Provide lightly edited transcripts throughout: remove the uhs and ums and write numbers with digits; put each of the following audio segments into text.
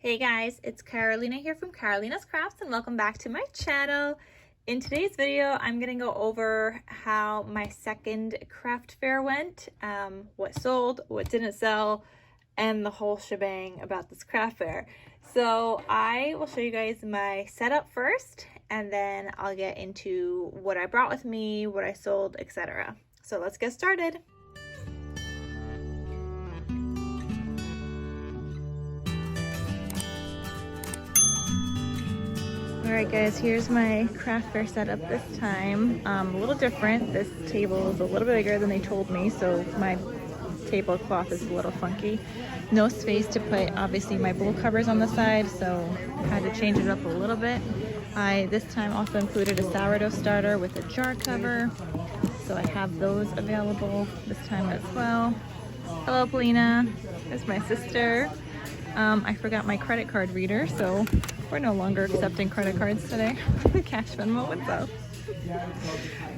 Hey guys, it's Carolina here from KarolinasKrafts and welcome back to my channel. In today's video, I'm going to go over how my second craft fair went, what sold, what didn't sell, and the whole shebang about this craft fair. So I will show you guys my setup first, and then I'll get into what I brought with me, what I sold, etc. So let's get started. Alright guys, here's my craft fair setup this time. A little different. This table is a little bit bigger than they told me, so my tablecloth is a little funky. No space to put, obviously, my bowl covers on the side, so I had to change it up a little bit. I this time also included a sourdough starter with a jar cover, so I have those available this time as well. Hello Polina, there's my sister. I forgot my credit card reader, so we're no longer accepting credit cards today. Cash Venmo, what's up?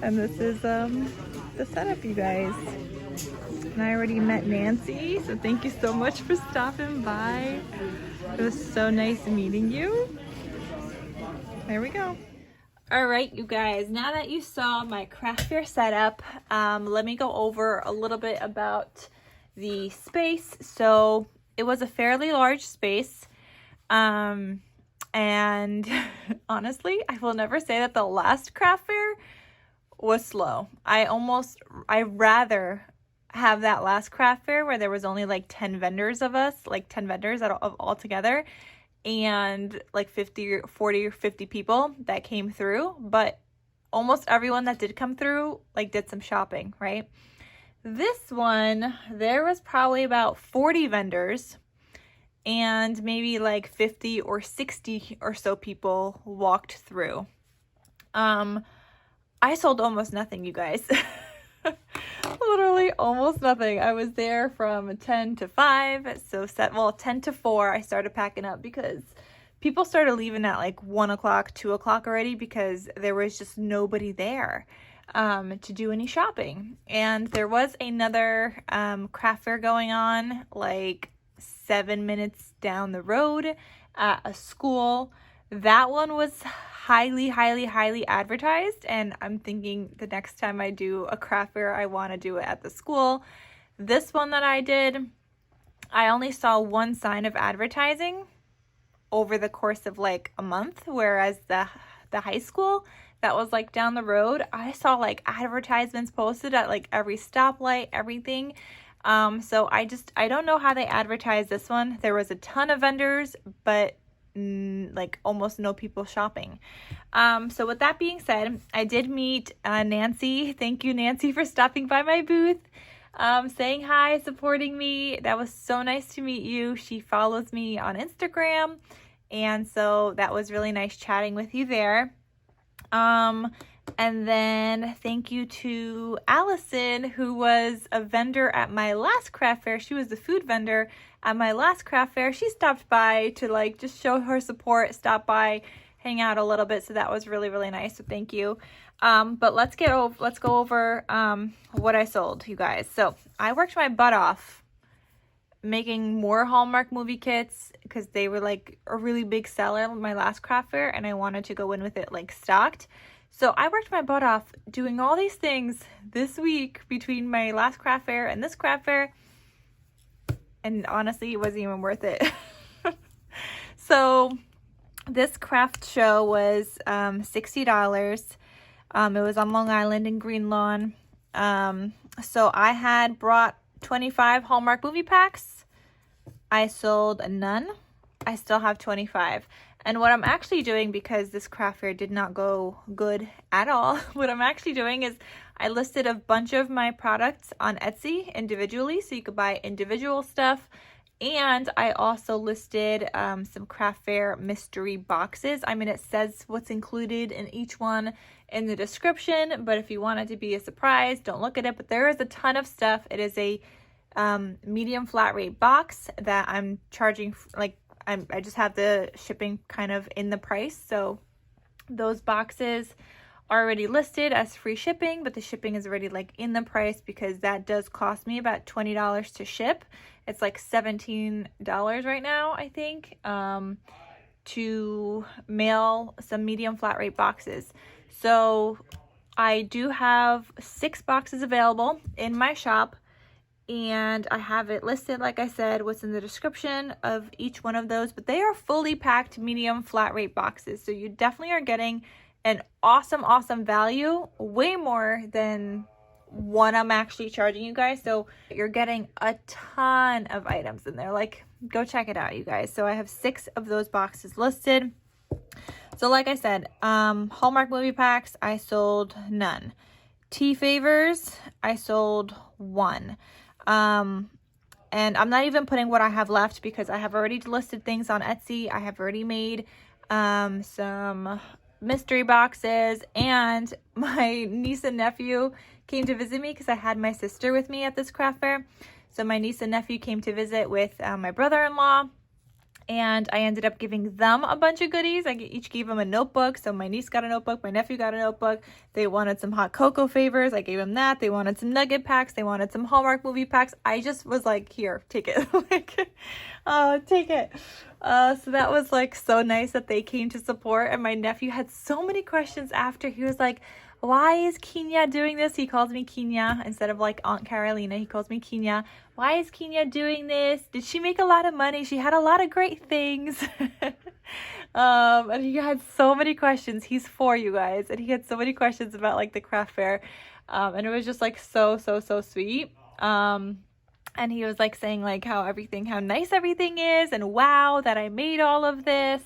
And this is the setup, you guys. And I already met Nancy, so thank you so much for stopping by. It was so nice meeting you. There we go. All right, you guys, now that you saw my craft fair setup, let me go over a little bit about the space. So it was a fairly large space. And honestly, I will never say that the last craft fair was slow. I rather have that last craft fair where there was only like 10 vendors of us, like 10 vendors of all together, and like 40 or 50 people that came through. But almost everyone that did come through like did some shopping, right? This one, there was probably about 40 vendors and maybe like 50 or 60 or so people walked through. I sold almost nothing, you guys. Literally almost nothing. I was there from 10 to 5, so 10 to 4 I started packing up because people started leaving at like 1 o'clock, 2 o'clock already because there was just nobody there to do any shopping. And there was another craft fair going on like 7 minutes down the road at a school. That one was highly advertised, and I'm thinking the next time I do a craft fair, I want to do it at the school. This one that I did, I only saw one sign of advertising over the course of like a month, whereas the high school that was like down the road, I saw like advertisements posted at like every stoplight, everything. So I don't know how they advertised this one. There was a ton of vendors, but like almost no people shopping. So with that being said, I did meet Nancy. Thank you, Nancy, for stopping by my booth, saying hi, supporting me. That was so nice to meet you. She follows me on Instagram, and so that was really nice chatting with you there. And then thank you to Allison, who was a vendor at my last craft fair. She was the food vendor at my last craft fair. She stopped by to like just show her support, stop by, hang out a little bit. So that was really nice. So thank you. But let's go over what I sold, you guys. So I worked my butt off making more Hallmark movie kits because they were like a really big seller at my last craft fair, and I wanted to go in with it like stocked. So I worked my butt off doing all these things this week between my last craft fair and this craft fair. And honestly, it wasn't even worth it. So this craft show was $60. It was on Long Island in Green Lawn. So I had brought 25 Hallmark movie packs. I sold none. I still have 25. And what I'm actually doing, because this craft fair did not go good at all, what I'm actually doing is I listed a bunch of my products on Etsy individually, so you could buy individual stuff. And I also listed some craft fair mystery boxes. I mean, it says what's included in each one in the description, but if you want it to be a surprise, don't look at it. But there is a ton of stuff. It is a medium flat rate box that I'm charging, like, I just have the shipping kind of in the price. So those boxes already listed as free shipping, but the shipping is already like in the price because that does cost me about $20 to ship. It's like $17 right now, I think, to mail some medium flat rate boxes. So I do have 6 boxes available in my shop, and I have it listed, like I said, what's in the description of each one of those, but they are fully packed medium flat rate boxes. So you definitely are getting an awesome value, way more than what I'm actually charging you guys. So you're getting a ton of items in there. Like, go check it out, you guys. So I have 6 of those boxes listed. So like I said, Hallmark movie packs, I sold none. Tea favors, I sold 1. And I'm not even putting what I have left because I have already listed things on Etsy. I have already made some mystery boxes, and my niece and nephew came to visit me because I had my sister with me at this craft fair. So my niece and nephew came to visit with my brother-in-law, and I ended up giving them a bunch of goodies. I each gave them a notebook. So my niece got a notebook, my nephew got a notebook. They wanted some hot cocoa favors. I gave them that. They wanted some nugget packs. They wanted some Hallmark movie packs. I just was like, here, take it. Like, oh, take it. So that was like so nice that they came to support. And my nephew had so many questions after. He was like, why is Kenya doing this? He calls me Kenya instead of like Aunt Carolina. He calls me Kenya. Why is Kenya doing this? Did she make a lot of money? She had a lot of great things. And he had so many questions. He's 4, you guys. And he had so many questions about like the craft fair. And it was just like so sweet. And he was like saying like how nice everything is, and wow, that I made all of this.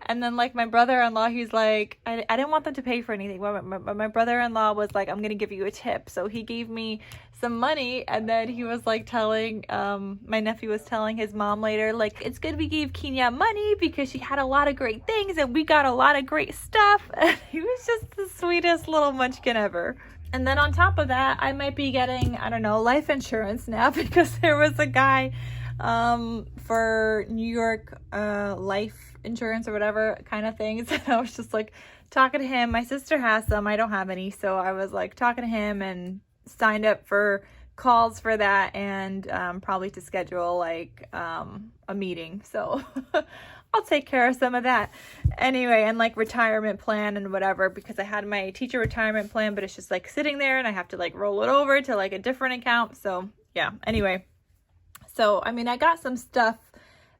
And then like my brother-in-law, he's like, I didn't want them to pay for anything. My brother-in-law was like, I'm going to give you a tip. So he gave me some money, and then he was like telling, my nephew was telling his mom later, like, it's good we gave Kenya money because she had a lot of great things and we got a lot of great stuff. And he was just the sweetest little munchkin ever. And then on top of that, I might be getting, I don't know, life insurance now because there was a guy for New York life insurance or whatever kind of things. And I was just like talking to him. My sister has some. I don't have any. So I was like talking to him and signed up for calls for that, and probably to schedule like a meeting. So I'll take care of some of that anyway, and like retirement plan and whatever, because I had my teacher retirement plan, but it's just like sitting there and I have to like roll it over to like a different account. So yeah, anyway, so I mean, I got some stuff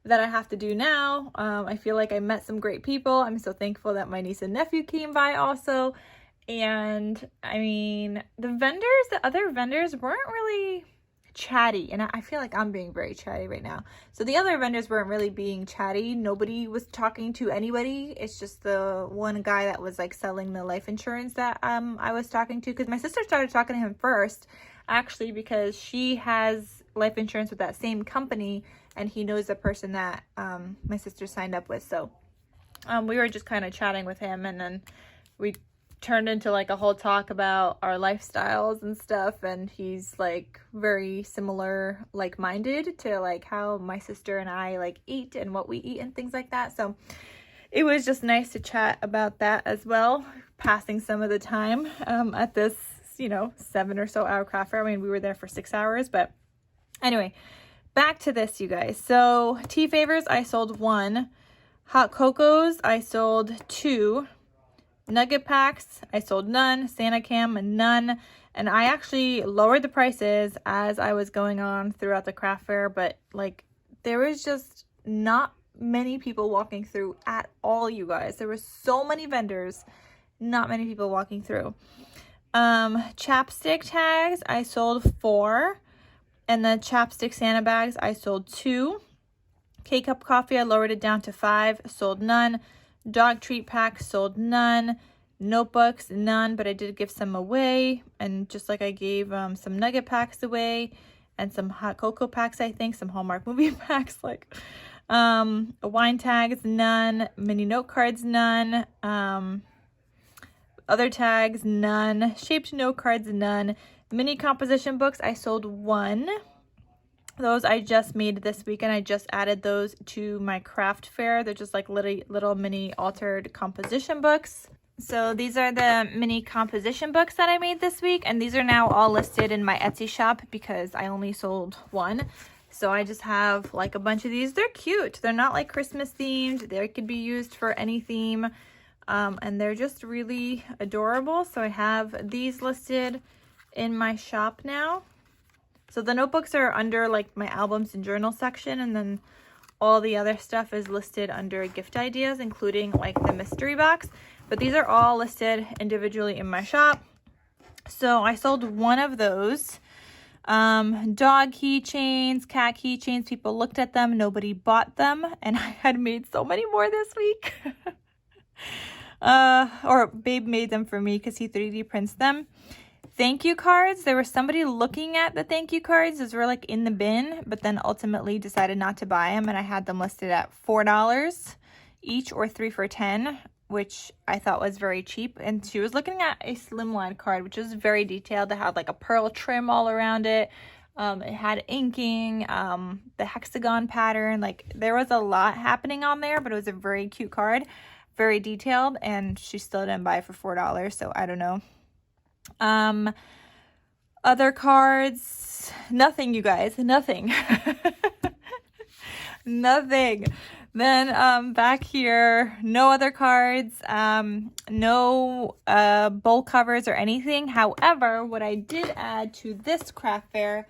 that I have to do now. I feel like I met some great people. I'm so thankful that my niece and nephew came by also. And I mean, the other vendors weren't really chatty, and I feel like I'm being very chatty right now. So the other vendors weren't really being chatty. Nobody was talking to anybody. It's just the one guy that was like selling the life insurance that I was talking to, because my sister started talking to him first, actually, because she has life insurance with that same company, and he knows the person that my sister signed up with. So we were just kind of chatting with him, and then we turned into like a whole talk about our lifestyles and stuff, and he's like very similar, like-minded to like how my sister and I like eat and what we eat and things like that. So it was just nice to chat about that as well, passing some of the time at this, 7 or so hour craft fair. I mean, we were there for 6 hours, but anyway, back to this, you guys. So tea favors, I sold 1. Hot cocos, I sold 2. Nugget packs, I sold none. Santa Cam, none. And I actually lowered the prices as I was going on throughout the craft fair, but like there was just not many people walking through at all, you guys. There were so many vendors, not many people walking through. Chapstick tags, I sold 4. And the chapstick Santa bags, I sold 2. K-Cup coffee, I lowered it down to 5, sold none. Dog treat packs, sold none. Notebooks, none, but I did give some away. And just like I gave some nugget packs away and some hot cocoa packs, I think, some Hallmark movie packs, like wine tags, none. Mini note cards, none. Other tags, none. Shaped note cards, none. Mini composition books, I sold 1. Those I just made this week, and I just added those to my craft fair. They're just like little mini altered composition books. So these are the mini composition books that I made this week, and these are now all listed in my Etsy shop because I only sold one. So I just have like a bunch of these. They're cute. They're not like Christmas themed. They could be used for any theme. And they're just really adorable. So I have these listed in my shop now. So the notebooks are under like my albums and journal section, and then all the other stuff is listed under gift ideas, including like the mystery box. But these are all listed individually in my shop. So I sold one of those. Dog keychains, cat keychains. People looked at them, nobody bought them, and I had made so many more this week. Or Babe made them for me because he 3D prints them. Thank you cards. There was somebody looking at the thank you cards. Those were like in the bin, but then ultimately decided not to buy them, and I had them listed at $4 each or 3 for $10, which I thought was very cheap. And she was looking at a slimline card, which was very detailed. It had like a pearl trim all around it. It had inking, the hexagon pattern. Like there was a lot happening on there, but it was a very cute card, very detailed, and she still didn't buy it for $4. So I don't know. Other cards, nothing, you guys, nothing. Nothing. Then back here, no other cards, no bowl covers or anything. However, what I did add to this craft fair,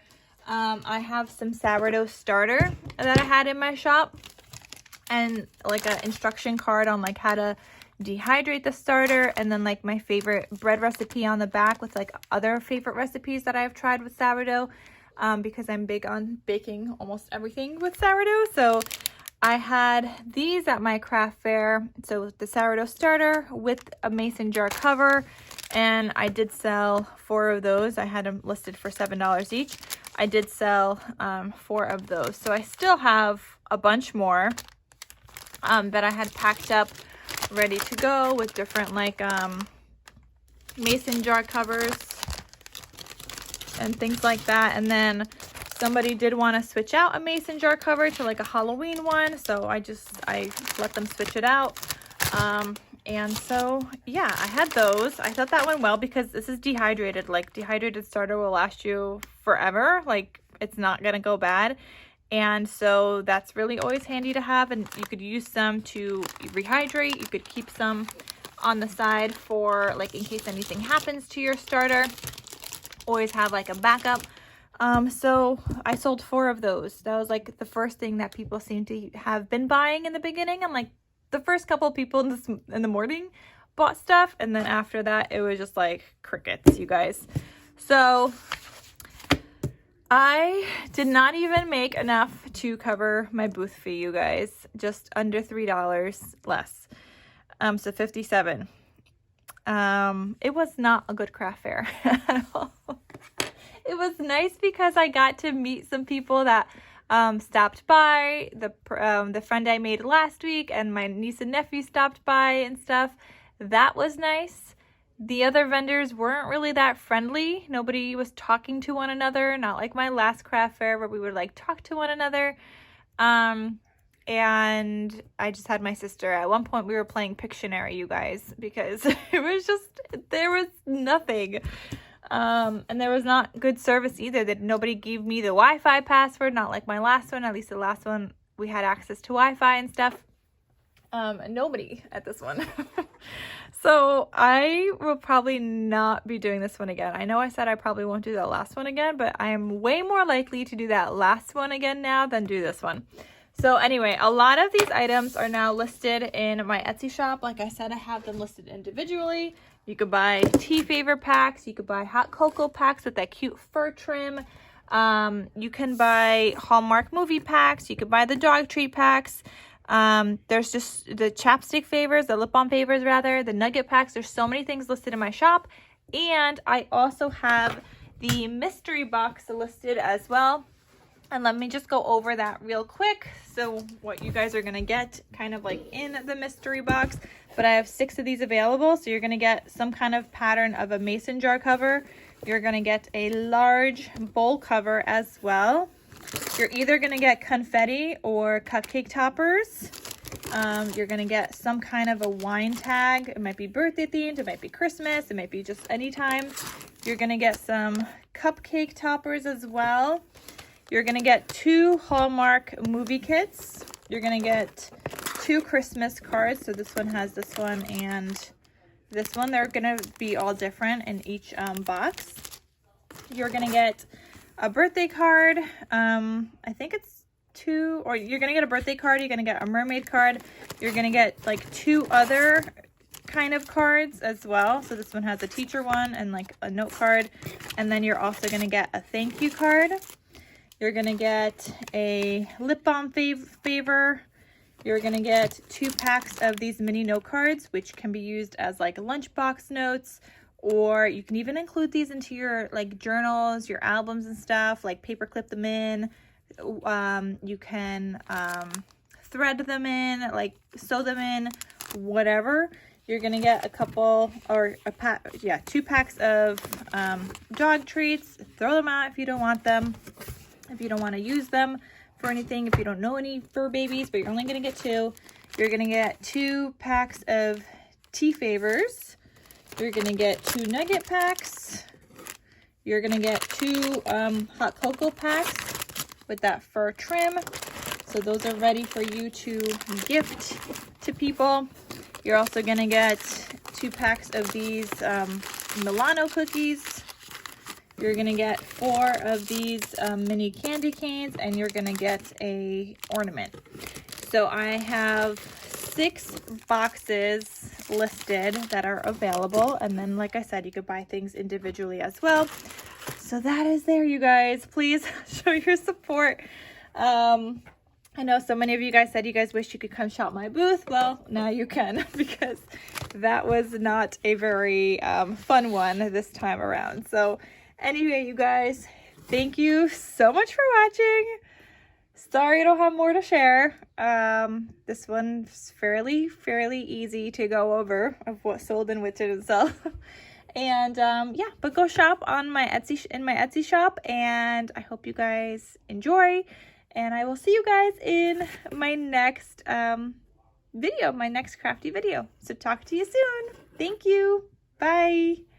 I have some sourdough starter that I had in my shop, and like an instruction card on like how to dehydrate the starter, and then like my favorite bread recipe on the back with like other favorite recipes that I've tried with sourdough, because I'm big on baking almost everything with sourdough. So I had these at my craft fair. So the sourdough starter with a mason jar cover, and I did sell 4 of those. I had them listed for $7 each. I did sell 4 of those. So I still have a bunch more that I had packed up ready to go with different like mason jar covers and things like that. And then somebody did want to switch out a mason jar cover to like a Halloween one, so I let them switch it out. And so yeah, I had those. I thought that went well because this is dehydrated. Like dehydrated starter will last you forever. Like it's not gonna go bad. And so that's really always handy to have, and you could use some to rehydrate. You could keep some on the side for like in case anything happens to your starter. Always have like a backup. So I sold 4 of those. That was like the first thing that people seem to have been buying in the beginning, and like the first couple of people in the morning bought stuff, and then after that it was just like crickets, you guys. So I did not even make enough to cover my booth fee, you guys. Just under $3 less. So 57. It was not a good craft fair at all. It was nice because I got to meet some people that stopped by. The friend I made last week, and my niece and nephew stopped by and stuff. That was nice. The other vendors weren't really that friendly. Nobody was talking to one another, not like my last craft fair where we would like talk to one another. And I just had my sister. At one point we were playing Pictionary, you guys, because it was just, there was nothing. And there was not good service either. That nobody gave me the Wi-Fi password, not like my last one. At least the last one we had access to Wi-Fi and stuff. Nobody at this one. So I will probably not be doing this one again. I know I said I probably won't do that last one again, but I am way more likely to do that last one again now than do this one. So anyway, a lot of these items are now listed in my Etsy shop. Like I said, I have them listed individually. You could buy tea favor packs. You could buy hot cocoa packs with that cute fur trim. You can buy Hallmark movie packs. You could buy the dog treat packs. There's just the chapstick favors, the lip balm favors rather, the nugget packs. There's so many things listed in my shop. And I also have the mystery box listed as well. And let me just go over that real quick. So what you guys are going to get kind of like in the mystery box, but I have 6 of these available. So you're going to get some kind of pattern of a mason jar cover. You're going to get a large bowl cover as well. You're either going to get confetti or cupcake toppers. You're gonna get some kind of a wine tag. It might be birthday themed, it might be Christmas, it might be just anytime. You're gonna get some cupcake toppers as well. You're gonna get 2 Hallmark movie kits. You're gonna get 2 Christmas cards. So this one has this one and this one. They're gonna be all different in each box. You're gonna get a birthday card. I think it's 2, or you're gonna get a birthday card, you're gonna get a mermaid card, you're gonna get like 2 other kind of cards as well. So this one has a teacher one and like a note card, and then you're also gonna get a thank you card. You're gonna get a lip balm favor. You're gonna get 2 packs of these mini note cards, which can be used as like lunchbox notes, or you can even include these into your like journals, your albums and stuff, like paper clip them in. You can thread them in, like sew them in, whatever. You're gonna get a couple, or a pack, yeah, 2 packs of dog treats. Throw them out if you don't want them, if you don't want to use them for anything, if you don't know any fur babies, but you're only gonna get 2. You're gonna get 2 packs of tea favors. You're gonna get 2 nugget packs. You're gonna get 2 hot cocoa packs with that fur trim. So those are ready for you to gift to people. You're also gonna get 2 packs of these Milano cookies. You're gonna get 4 of these mini candy canes, and you're gonna get a ornament. So I have 6 boxes listed that are available, and then like I said, you could buy things individually as well. So that is there, you guys. Please show your support. I know so many of you guys said you guys wish you could come shop my booth. Well, now you can, because that was not a very fun one this time around. So anyway, you guys, thank you so much for watching. Sorry I don't have more to share. This one's fairly easy to go over of what sold and what didn't sell. And yeah, but go shop on my Etsy shop, and I hope you guys enjoy, and I will see you guys in my next video, my next crafty video. So talk to you soon. Thank you. Bye.